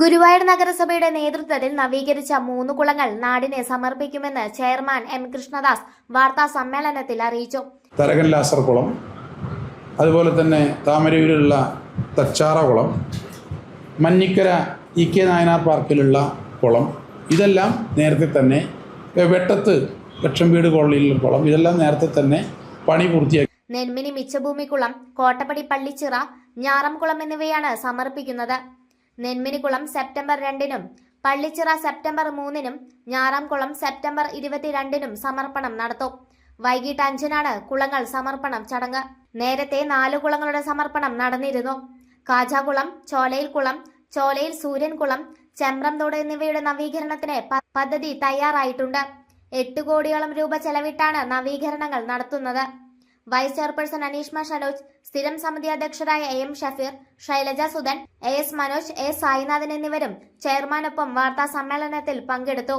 ഗുരുവായൂർ നഗരസഭയുടെ നേതൃത്വത്തിൽ നവീകരിച്ച 3 കുളങ്ങൾ നാടിനെ സമർപ്പിക്കുമെന്ന് ചെയർമാൻ എം കൃഷ്ണദാസ് വാർത്താ സമ്മേളനത്തിൽ അറിയിച്ചു. തരകൻ ലാസർ കുളം, അതുപോലെ തന്നെ താമരയൂരിലുള്ള തച്ചാറ കുളം, മഞ്ഞിക്കര ഇ കെ നായനാർ പാർക്കിലുള്ള കുളം, ഇതെല്ലാം നേരത്തെ തന്നെ വെട്ടത്ത് ലക്ഷംവീട് കോളനിയിലുള്ള കുളം, ഇതെല്ലാം നേരത്തെ തന്നെ പണി പൂർത്തിയാക്കി. നെന്മിനി മിച്ചഭൂമിക്കുളം, കോട്ടപ്പടി പള്ളിച്ചിറ, ഞാറംകുളം എന്നിവയാണ് സമർപ്പിക്കുന്നത്. നെന്മിനിക്കുളം സെപ്റ്റംബർ 2-നും പള്ളിച്ചിറ സെപ്റ്റംബർ 3-നും ഞാറാംകുളം സെപ്റ്റംബർ 22-നും സമർപ്പണം നടത്തും. വൈകിട്ട് 5-നാണ് കുളങ്ങൾ സമർപ്പണം ചടങ്ങ്. നേരത്തെ 4 കുളങ്ങളുടെ സമർപ്പണം നടന്നിരുന്നു. കാജാകുളം, ചോലയിൽ കുളം, ചോലയിൽ സൂര്യൻകുളം, ചെമ്പ്രംതോട് എന്നിവയുടെ നവീകരണത്തിന് പദ്ധതി തയ്യാറായിട്ടുണ്ട്. 8 കോടിയോളം രൂപ ചെലവിട്ടാണ് നവീകരണങ്ങൾ നടത്തുന്നത്. വൈസ് ചെയർപേഴ്സൺ അനീഷ്മ ഷനോജ്, സ്ഥിരം സമിതി അധ്യക്ഷരായ M Shafeer, Shailaja Sudhan, S Manoj, S Sainathan എന്നിവരും ചെയർമാനൊപ്പം വാർത്താ സമ്മേളനത്തിൽ പങ്കെടുത്തു.